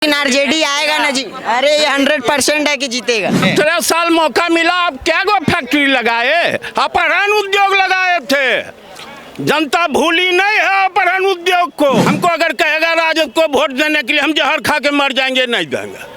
लेकिन आरजेडी आएगा ना जी। अरे ये 100% है कि जीतेगा। 13 साल मौका मिला, आप क्या गो फैक्ट्री लगाए, अपहरण उद्योग लगाए थे। जनता भूली नहीं है अपहरण उद्योग को। हमको अगर कहेगा राजद को वोट देने के लिए, हम जहर खा के मर जाएंगे, नहीं देंगे।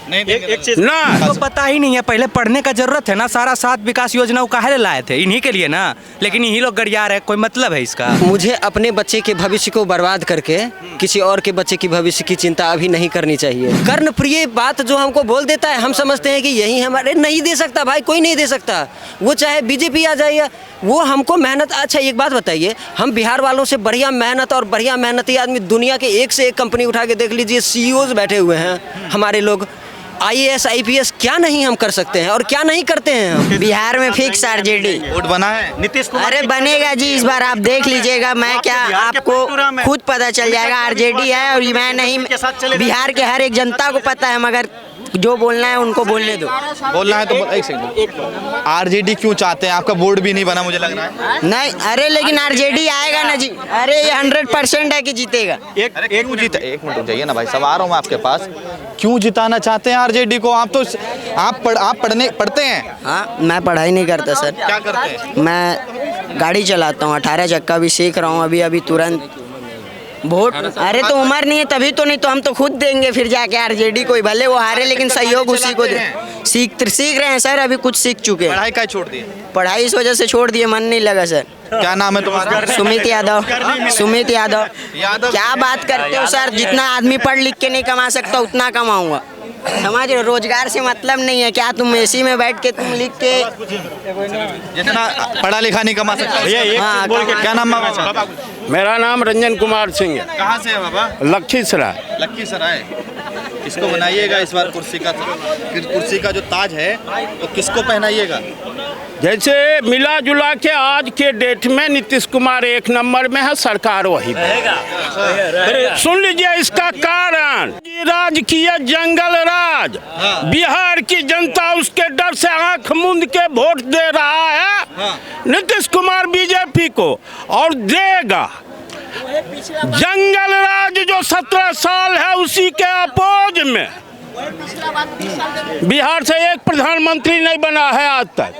नहीं एक चीज ना तो पता ही नहीं है, पहले पढ़ने का जरूरत है ना। सारा 7 विकास योजना काहे लाए थे, इन्हीं के लिए ना। लेकिन यही लोग गरिया रहे, कोई मतलब है इसका। मुझे अपने बच्चे के भविष्य को बर्बाद करके किसी और के बच्चे की भविष्य की चिंता अभी नहीं करनी चाहिए। कर्णप्रिय बात जो हमको बोल देता है, हम समझते हैं कि यही हमारे, नहीं दे सकता भाई, कोई नहीं दे सकता। वो चाहे बीजेपी आ जाए, वो हमको मेहनत। अच्छा एक बात बताइए, हम बिहार वालों से बढ़िया मेहनत और बढ़िया मेहनती आदमी दुनिया के एक से एक कंपनी उठा के देख लीजिए, सीईओज बैठे हुए हैं हमारे लोग। IAS IPS क्या नहीं हम कर सकते हैं और क्या नहीं करते हैं हम। बिहार में फिक्स आरजेडी। वोट बना है नीतीश कुमार। अरे बनेगा जी, इस बार आप देख लीजिएगा। मैं क्या, आपको खुद पता चल जाएगा। आरजेडी है और मैं नहीं, बिहार के हर एक जनता को पता है। मगर जो बोलना है उनको बोलने दो। बोलना है तो एक सेकंड। आरजेडी क्यों चाहते हैं? आपका बोर्ड भी नहीं बना मुझे लग रहा है। नहीं, अरे लेकिन आरजेडी आएगा ना जी। अरे ये 100% है कि जीतेगा। एक मिनट रुक जाइए ना भाई, सब आ रहा हूँ मैं आपके पास। क्यों जिताना चाहते हैं आरजेडी को? आप तो पढ़ते हैं? हाँ, मैं पढ़ाई नहीं करता सर। क्या करते हैं? मैं गाड़ी चलाता हूँ, 18 चक्का भी सीख रहा हूँ अभी तुरंत। वोट, अरे तो उम्र नहीं है तभी तो। नहीं तो हम तो खुद देंगे फिर जाके आरजेडी को। भले वो हारे लेकिन सहयोग उसी को दे। सीख रहे हैं सर, अभी कुछ सीख चुके हैं। पढ़ाई का छोड़ दिए? पढ़ाई इस वजह से छोड़ दिए, मन नहीं लगा सर। क्या नाम है तुम्हारा? सुमित यादव। सुमित यादव। क्या बात करते हो सर? जितना आदमी पढ़ लिख के नहीं कमा सकता उतना कमाऊंगा। समझ रहे हो, रोजगार से मतलब नहीं है। क्या तुम एसी में बैठ के तुम लिख के जितना पढ़ा लिखा नहीं कमा सकता? हाँ, क्या नाम है? मेरा नाम रंजन कुमार सिंह है। कहाँ से है बाबा? लखीसराय। लखीसराय। किसको बनाइएगा इस बार कुर्सी का जो ताज है वो किसको पहनाइएगा? जैसे मिला जुला के आज के डेट में नीतीश कुमार 1 नंबर में है, सरकार वही पे। सुन लीजिए इसका कारण, राज किया जंगल राज। बिहार की जनता उसके डर से आंख मूंद के वोट दे रहा है नीतीश कुमार बीजेपी को, और देगा। जंगल राज जो 17 साल है उसी के अपोज में बिहार से एक प्रधानमंत्री नहीं बना है आज तक।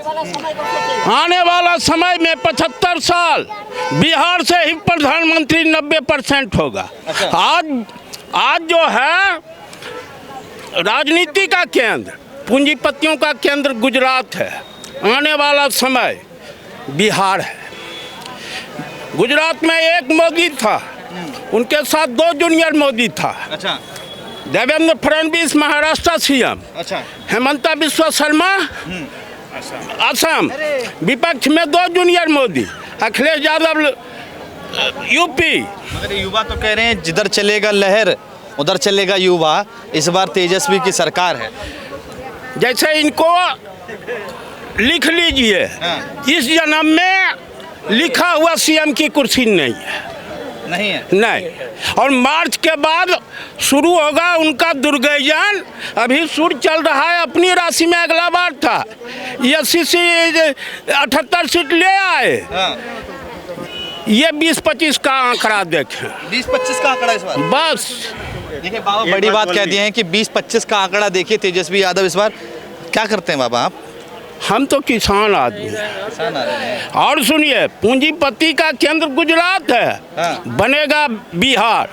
आने वाला समय में 75 साल बिहार से ही प्रधानमंत्री 90% होगा। आज जो है राजनीति का केंद्र, पूंजीपतियों का केंद्र गुजरात है। आने वाला समय बिहार है। गुजरात में एक मोदी था, उनके साथ 2 जूनियर मोदी था। अच्छा। देवेंद्र फडणवीस महाराष्ट्र सीएम। अच्छा। हेमंता बिस्वा शर्मा असम। विपक्ष में 2 जूनियर मोदी। अखिलेश यादव यूपी। मगर युवा तो कह रहे हैं जिधर चलेगा लहर उधर चलेगा युवा। इस बार तेजस्वी की सरकार है। जैसे इनको लिख लीजिए, इस जन्म में लिखा हुआ सीएम की कुर्सी नहीं है। नहीं है? नहीं। और मार्च के बाद शुरू होगा उनका दुर्गयन। अभी सुर चल रहा है, अपनी राशि में अगला बार था 78 सीट ले आए। ये 20-25 का आंकड़ा देखें। 20-25 का आंकड़ा इस बार? बस देखिए बाबा, बड़ी बात कह दी है कि 20-25 का आंकड़ा देखिए तेजस्वी यादव इस बार। क्या करते हैं बाबा आप? हम तो किसान आदमी हैं। और सुनिए, पूंजीपति का केंद्र गुजरात है, बनेगा बिहार।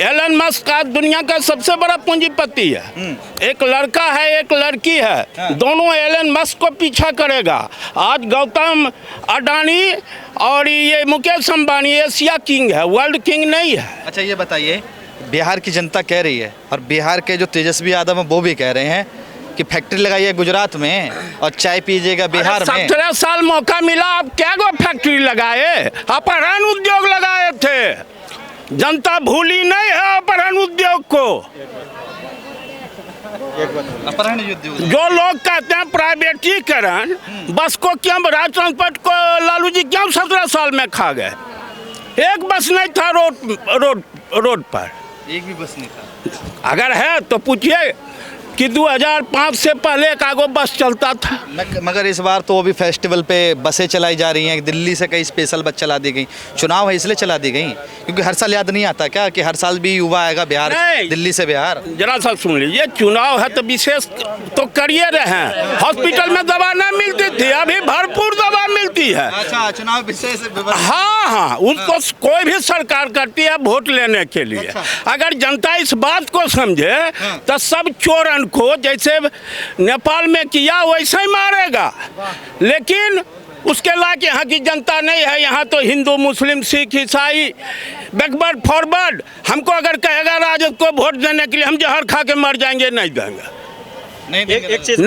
एलन मस्क का दुनिया का सबसे बड़ा पूंजीपति है। एक लड़का है, एक लड़की है। दोनों एलन मस्क को पीछा करेगा। आज गौतम अडानी और ये मुकेश अंबानी एशिया किंग है, वर्ल्ड किंग नहीं है। अच्छा ये बताइए, बिहार की जनता कह रही है और बिहार के जो तेजस्वी यादव हैं वो भी कह रहे हैं कि फैक्ट्री लगाइए गुजरात में और चाय पीजिएगा बिहार में। 17 साल मौका मिला, आप क्या गो फैक्ट्री लगाए, अपहरण उद्योग लगाए थे। जनता भूली नहीं है अपहरण उद्योग को। अपहरण उद्योग जो लोग कहते हैं प्राइवेटीकरण, बस को क्यों, राज ट्रांसपोर्ट को लालू जी क्यों 17 साल में खा गए? एक बस नहीं था रोड पर। एक भी बस नहीं था। अगर है तो पूछिए कि 2005 से पहले एक आगो बस चलता था। मगर इस बार तो अभी फेस्टिवल पे बसें चलाई जा रही हैं, दिल्ली से कई स्पेशल बस चला दी गई। चुनाव है इसलिए चला दी गई, क्योंकि हर साल याद नहीं आता क्या कि हर साल भी युवा आएगा बिहार, दिल्ली से बिहार। जरा सा सुन लीजिए, चुनाव है तो विशेष तो करिए रहे हैं। हॉस्पिटल में दवा नहीं मिलती थी, अभी भरपूर दवा मिलती है। अच्छा, चुनाव विशेष। हाँ, उसको कोई भी सरकार करती है वोट लेने के लिए। अगर जनता इस बात को समझे तो सब चोरन को जैसे नेपाल में किया वैसे ही मारेगा। लेकिन उसके लायक यहाँ की जनता नहीं है। यहाँ तो हिंदू, मुस्लिम, सिख, ईसाई बैकवर्ड फॉरवर्ड। हमको अगर कहेगा राजद को वोट देने के लिए, हम जहर खा के मर जाएंगे, नहीं देंगे। एक चीज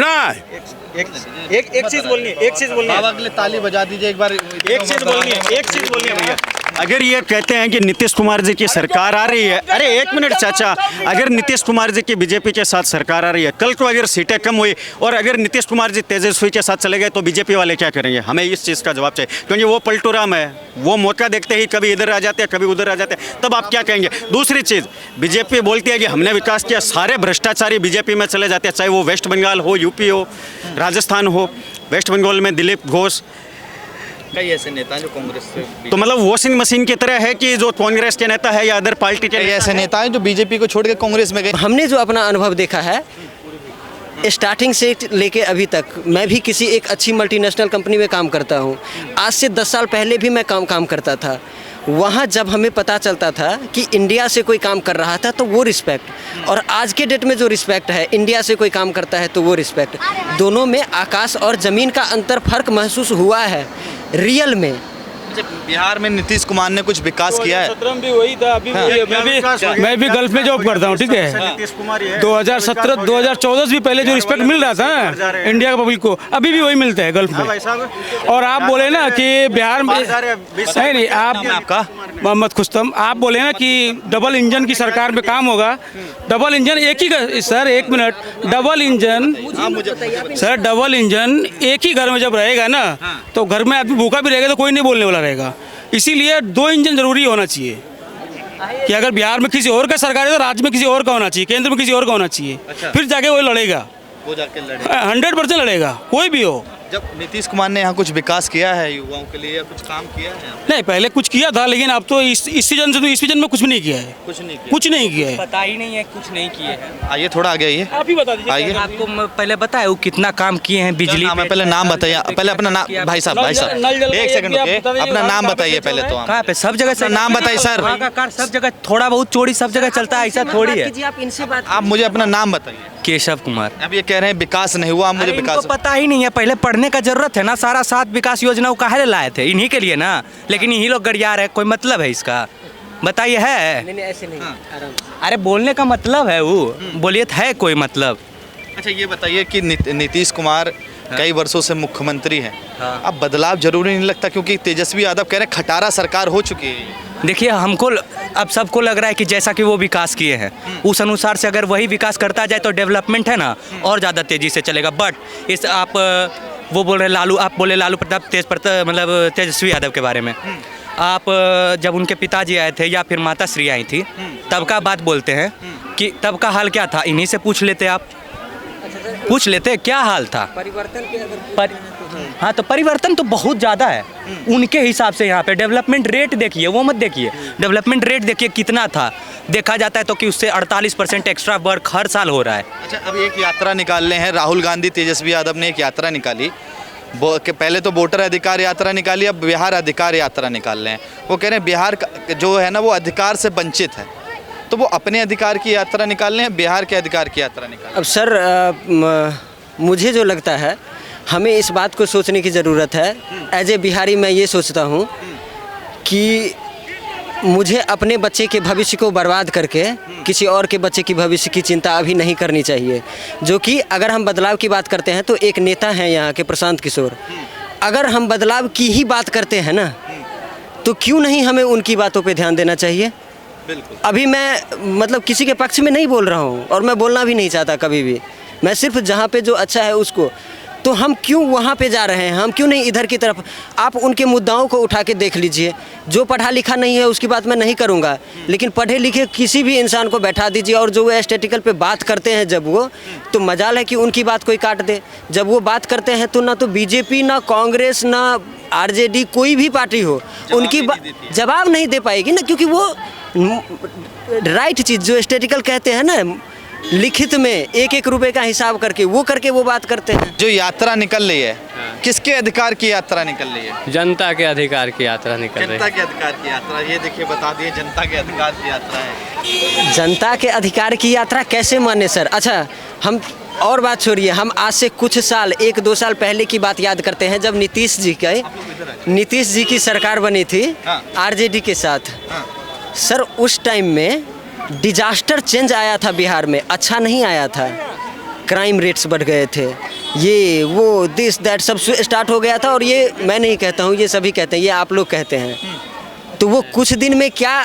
एक चीज बोलनी है, एक चीज बोलनी है। बाबा के लिए ताली बजा दीजिए एक बार। एक चीज बोलनी है भैया। अगर ये कहते हैं कि नीतीश कुमार जी की सरकार आ रही है, अरे एक मिनट चाचा, अगर नीतीश कुमार जी की बीजेपी के साथ सरकार आ रही है, कल को अगर सीटें कम हुई और अगर नीतीश कुमार जी तेजस्वी के साथ चले गए तो बीजेपी वाले क्या करेंगे? हमें इस चीज़ का जवाब चाहिए, क्योंकि वो पलटूराम है, वो मौका देखते ही कभी इधर आ जाते हैं, कभी उधर आ जाते हैं। तब आप क्या कहेंगे? दूसरी चीज़, बीजेपी बोलती है कि हमने विकास किया, सारे भ्रष्टाचारी बीजेपी में चले जाते हैं, चाहे वो वेस्ट बंगाल हो, यूपी हो, राजस्थान हो। वेस्ट बंगाल में दिलीप घोष, कई ऐसे नेता हैं जो कांग्रेस से, तो मतलब वॉशिंग मशीन की तरह है कि जो कांग्रेस के नेता है या अदर पार्टी के कई ऐसे नेता हैं जो बीजेपी को छोड़ के कांग्रेस में गए। हमने जो अपना अनुभव देखा है स्टार्टिंग से लेके अभी तक, मैं भी किसी एक अच्छी मल्टीनेशनल कंपनी में काम करता हूँ। आज से 10 साल पहले भी मैं काम करता था। वहाँ जब हमें पता चलता था कि इंडिया से कोई काम कर रहा था तो वो रिस्पेक्ट, और आज के डेट में जो रिस्पेक्ट है, इंडिया से कोई काम करता है तो वो रिस्पेक्ट, दोनों में आकाश और ज़मीन का अंतर फर्क महसूस हुआ है रियल में। बिहार में नीतीश कुमार ने कुछ विकास किया है। भी वही था, अभी मैं भी गल्फ में जॉब करता हूँ, ठीक है। 2017 2014 से भी पहले जो रिस्पेक्ट मिल रहा था इंडिया के पब्लिक को, अभी भी वही मिलता है गल्फ में। और आप बोले ना कि बिहार में नहीं, आपका मोहम्मद खुस्तम, आप बोले ना कि डबल इंजन की सरकार में काम होगा। डबल इंजन एक ही, सर एक minute, double engine, sir double engine एक ही घर में जब रहेगा ना, तो घर में आदमी भूखा भी रहेगा तो कोई नहीं बोलने वाला रहेगा। इसीलिए 2 इंजन जरूरी होना चाहिए कि अगर बिहार में किसी और का सरकार है तो राज्य में किसी और का होना चाहिए, केंद्र में किसी और का होना चाहिए। फिर जाके वो लड़ेगा, वो जाके लड़ेगा, 100% लड़ेगा, कोई भी हो। जब नीतीश कुमार ने यहाँ कुछ विकास किया है युवाओं के लिए या कुछ काम किया है? नहीं, पहले कुछ किया था, लेकिन अब तो इस सीजन से तो इस सीजन में कुछ नहीं किया है। कुछ नहीं किया है। पता ही नहीं है, कुछ नहीं किए हैं। आइए थोड़ा आगे आइए, आप ही बता दीजिए। आइए। आपको पहले बताया वो कितना काम किए हैं बिजली में। पहले नाम बताइए, पहले अपना नाम। भाई साहब एक सेकंड रुकिए, अपना नाम बताइए पहले तो। कहाँ पे? सब जगह से नाम बताइए सर। सब जगह थोड़ा बहुत चोरी सब जगह चलता है, ऐसा थोड़ी है। आप इनसे बात, आप मुझे अपना नाम बताइए। केशव कुमार। अब ये कह रहे हैं विकास नहीं हुआ, मुझे इनको विकास पता ही नहीं है, पहले पढ़ने का जरूरत है ना। सारा 7 विकास योजना वो काहे लाए थे? इन्हीं के लिए ना। लेकिन यही लोग गरिया रहे, कोई मतलब है इसका? बताइए है? नहीं ऐसे नहीं, आराम से। अरे बोलने का मतलब है, वो बोलिए है कोई मतलब? अच्छा ये बताइए कि नीतीश कुमार कई वर्षों से मुख्यमंत्री हैं, अब बदलाव जरूरी नहीं लगता? क्योंकि तेजस्वी यादव कह रहे हैं खटारा सरकार हो चुकी है। देखिए, हमको अब सबको लग रहा है कि जैसा कि वो विकास किए हैं उस अनुसार से अगर वही विकास करता जाए तो डेवलपमेंट है ना और ज़्यादा तेज़ी से चलेगा। बट इस आप वो बोल रहे लालू, आप बोले लालू प्रताप मतलब तेजस्वी यादव के बारे में। आप जब उनके पिताजी आए थे या फिर माता श्री आई थी तब का बात बोलते हैं कि तब का हाल क्या था? इन्हीं से पूछ लेते, आप पूछ लेते क्या हाल था। परिवर्तन के अगर हाँ, तो परिवर्तन तो बहुत ज़्यादा है उनके हिसाब से। यहाँ पे डेवलपमेंट रेट देखिए, वो मत देखिए, डेवलपमेंट रेट देखिए कितना था। देखा जाता है तो कि उससे 48% एक्स्ट्रा वर्क हर साल हो रहा है। अच्छा, अब एक यात्रा निकालने हैं राहुल गांधी, तेजस्वी यादव ने एक यात्रा निकाली। पहले तो वोटर अधिकार यात्रा निकाली, अब बिहार अधिकार यात्रा निकाल रहे हैं। वो कह रहे हैं बिहार जो है ना वो अधिकार से वंचित है, तो वो अपने अधिकार की यात्रा निकाल रहे हैं, बिहार के अधिकार की यात्रा निकाल। अब सर मुझे जो लगता है हमें इस बात को सोचने की ज़रूरत है। एज ए बिहारी मैं ये सोचता हूँ कि मुझे अपने बच्चे के भविष्य को बर्बाद करके किसी और के बच्चे की भविष्य की चिंता अभी नहीं करनी चाहिए। जो कि अगर हम बदलाव की बात करते हैं तो एक नेता हैं यहाँ के प्रशांत किशोर, अगर हम बदलाव की ही बात करते हैं ना तो क्यों नहीं हमें उनकी बातों पे ध्यान देना चाहिए। बिल्कुल। अभी मैं मतलब किसी के पक्ष में नहीं बोल रहा हूँ और मैं बोलना भी नहीं चाहता कभी भी। मैं सिर्फ जहाँ पे जो अच्छा है उसको, तो हम क्यों वहाँ पे जा रहे हैं, हम क्यों नहीं इधर की तरफ? आप उनके मुद्दाओं को उठा के देख लीजिए। जो पढ़ा लिखा नहीं है उसकी बात मैं नहीं करूँगा, लेकिन पढ़े लिखे किसी भी इंसान को बैठा दीजिए और जो वो एस्थेटिकल पे बात करते हैं जब वो, तो मजाल है कि उनकी बात कोई काट दे। जब वो बात करते हैं तो ना तो बीजेपी, ना कांग्रेस, ना आरजेडी, कोई भी पार्टी हो उनकी जवाब नहीं दे पाएगी ना, क्योंकि वो राइट चीज़ जो एस्थेटिकल कहते हैं ना, लिखित में एक एक रुपए का हिसाब करके वो बात करते हैं। जो यात्रा निकल रही है, किसके अधिकार की यात्रा निकल रही है? जनता के अधिकार की यात्रा निकल रही जनता है। के अधिकार की यात्रा। ये देखिए, बता दिए, जनता के अधिकार की यात्रा है। जनता के अधिकार की यात्रा कैसे माने सर? अच्छा, हम और बात छोड़िए, हम आज से कुछ साल, 1-2 साल पहले की बात याद करते हैं जब नीतीश जी की सरकार बनी थी आरजेडी के साथ। सर उस टाइम में डिजास्टर चेंज आया था बिहार में, अच्छा नहीं आया था। क्राइम रेट्स बढ़ गए थे, ये वो दिस दैट सब स्टार्ट हो गया था। और ये मैं नहीं कहता हूँ, ये सभी कहते हैं, ये आप लोग कहते हैं। तो वो कुछ दिन में क्या,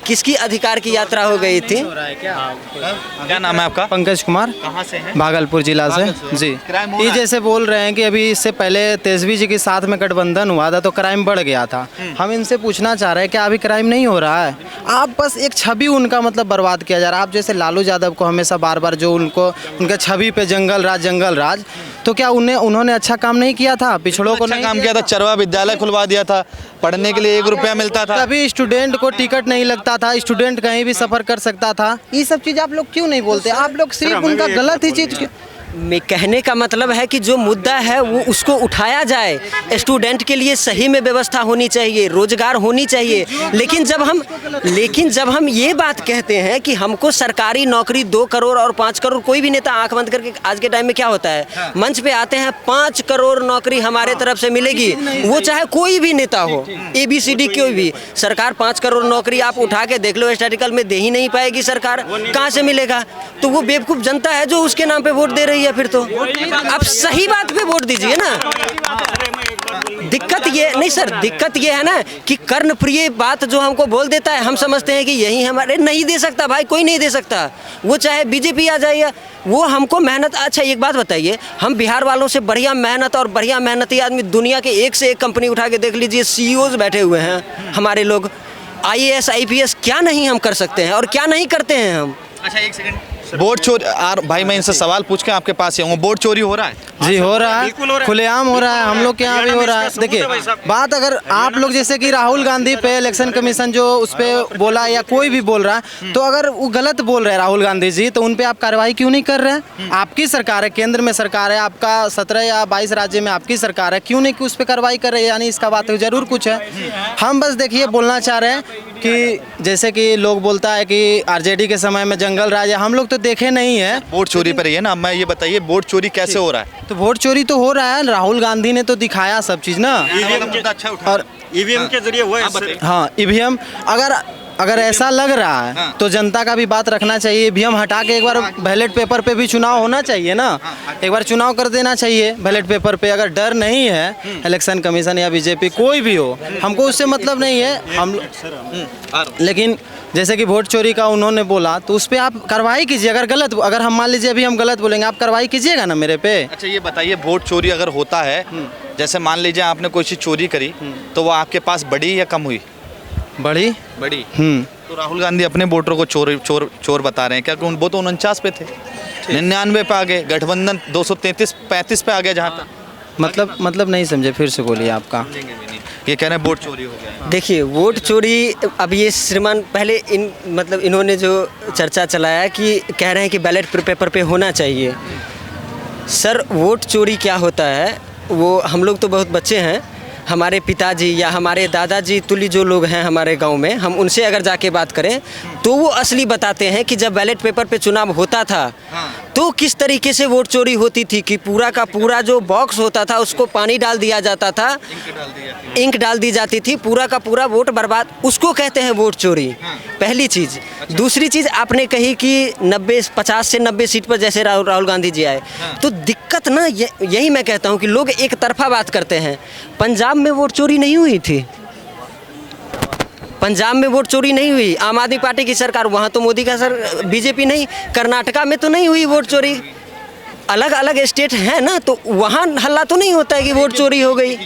किसकी अधिकार की यात्रा हो गई थी? क्या नाम है आपका? पंकज कुमार, कहाँ से हैं? भागलपुर जिला से जी। क्राइम हो ये रहा है? जैसे बोल रहे हैं कि अभी इससे पहले तेजस्वी जी के साथ में गठबंधन हुआ था तो क्राइम बढ़ गया था। हम इनसे पूछना चाह रहे हैं कि अभी क्राइम नहीं हो रहा है? आप बस एक छवि उनका मतलब बर्बाद किया जा रहा है। आप जैसे लालू यादव को हमेशा बार बार जो उनके छवि पे जंगल राज, तो क्या उन्होंने अच्छा काम नहीं किया था? पिछड़ों को अच्छा नहीं काम किया था, चरवा विद्यालय खुलवा दिया था, पढ़ने के लिए 1 रुपया मिलता था। कभी स्टूडेंट को टिकट नहीं लगता था, स्टूडेंट कहीं भी सफर कर सकता था। ये सब चीज़ आप लोग क्यों नहीं बोलते? आप लोग सिर्फ उनका गलत ही चीज़। मैं कहने का मतलब है कि जो मुद्दा है वो उसको उठाया जाए। स्टूडेंट के लिए सही में व्यवस्था होनी चाहिए, रोजगार होनी चाहिए। लेकिन जब हम ये बात कहते हैं कि हमको सरकारी नौकरी 2 करोड़ और 5 करोड़, कोई भी नेता आंख बंद करके, आज के टाइम में क्या होता है, मंच पे आते हैं 5 करोड़ नौकरी हमारे तरफ से मिलेगी, वो चाहे कोई भी नेता हो, ABCD कोई भी, सरकार 5 करोड़ नौकरी आप उठा के देख लो, स्टैटिकल में दे ही नहीं पाएगी सरकार, कहाँ से मिलेगा? तो वो बेवकूफ़ जनता है जो उसके नाम पे वोट दे रही है। फिर तो आप सही बात पे वोट दीजिए ना। दिक्कत ये नहीं सर, दिक्कत ये है ना कि कर्णप्रिय बात जो हमको बोल देता है, हम समझते हैं कि यही हमारे, नहीं दे सकता भाई, कोई नहीं दे सकता। वो चाहे बीजेपी आ जाए, वो हमको मेहनत। अच्छा एक बात बताइए, हम बिहार वालों से बढ़िया मेहनत और बढ़िया मेहनती आदमी दुनिया के एक से एक कंपनी उठा के देख लीजिए, CEOs बैठे हुए हैं हमारे लोग, IAS IPS, क्या नहीं हम कर सकते हैं और क्या नहीं करते हैं हम। अच्छा, 1 सेकंड, वोट चोरी। भाई मैं इनसे सवाल पूछ के आपके पास ही हूँ, वोट चोरी हो रहा है? जी हो रहा है, खुलेआम हो रहा है, हम लोग के यहाँ भी हो रहा है। देखिए बात, अगर आप लोग जैसे कि राहुल गांधी पे इलेक्शन कमीशन जो उस पर बोला या कोई भी बोल रहा है, तो अगर वो गलत बोल रहे हैं राहुल गांधी जी, तो उन पे आप कार्रवाई क्यों नहीं कर रहे हैं? आपकी सरकार है, केंद्र में सरकार है, आपका 17 या 22 राज्य में आपकी सरकार है, क्यों नहीं कि उस पर कार्रवाई कर रहे हैं? यानी इसका बात जरूर कुछ है। हम बस देखिए बोलना चाह रहे हैं कि जैसे कि लोग बोलता है कि आरजेडी के समय में जंगल राज है, हम लोग तो देखे नहीं है। वोट चोरी पर ही है ना, मैं ये बताइए, वोट चोरी कैसे हो रहा है? तो वोट चोरी तो हो रहा है, राहुल गांधी ने तो दिखाया सब चीज़ ना। और ईवीएम के जरिए हुआ है। हाँ, ईवीएम अगर ऐसा लग रहा है तो जनता का भी बात रखना चाहिए। ईवीएम हटा के एक बार बैलेट पेपर पे भी चुनाव होना चाहिए ना, एक बार चुनाव कर देना चाहिए बैलेट पेपर पे। अगर डर नहीं है इलेक्शन कमीशन या बीजेपी कोई भी हो, हमको उससे मतलब नहीं है हम। लेकिन जैसे कि वोट चोरी का उन्होंने बोला, तो उस पर आप कार्रवाई कीजिए। अगर हम मान लीजिए अभी हम गलत बोलेंगे, आप कार्रवाई कीजिएगा ना मेरे पे। अच्छा ये बताइए, वोट चोरी अगर होता है, जैसे मान लीजिए आपने कोई चीज़ चोरी करी, तो वो आपके पास बढ़ी या कम हुई? बड़ी। तो राहुल गांधी अपने वोटरों को चोर बता रहे हैं क्या? वो तो 49 पे थे, 99 पे आ गए, गठबंधन 233-35 पे आ गया। जहाँ तक मतलब नहीं समझे, फिर से बोलिए आपका। ये कह रहे हैं वोट चोरी हो गया। देखिए वोट चोरी, अब ये श्रीमान पहले इन्होंने जो चर्चा चलाया कि कह रहे हैं कि बैलेट पेपर पे होना चाहिए। सर वोट चोरी क्या होता है, वो हम लोग तो बहुत बच्चे हैं, हमारे पिताजी या हमारे दादाजी तुल्य जो लोग हैं हमारे गांव में, हम उनसे अगर जाके बात करें तो वो असली बताते हैं कि जब बैलेट पेपर पे चुनाव होता था तो किस तरीके से वोट चोरी होती थी कि पूरा का पूरा जो बॉक्स होता था उसको पानी डाल दिया जाता था, इंक डाल दी जाती थी, पूरा का पूरा वोट बर्बाद, उसको कहते हैं वोट चोरी। पहली चीज़। दूसरी चीज़ आपने कही कि 50 से 90 सीट पर जैसे राहुल गांधी जी आए, तो दिक्कत ना यही मैं कहता हूँ कि लोग एक तरफा बात करते हैं। पंजाब में वोट चोरी नहीं हुई थी, पंजाब में वोट चोरी नहीं हुई, आम आदमी पार्टी की सरकार, वहाँ तो मोदी का बीजेपी नहीं, कर्नाटका में तो नहीं हुई वोट चोरी, अलग अलग स्टेट है ना, तो वहाँ हल्ला तो नहीं होता है कि वोट चोरी हो गई।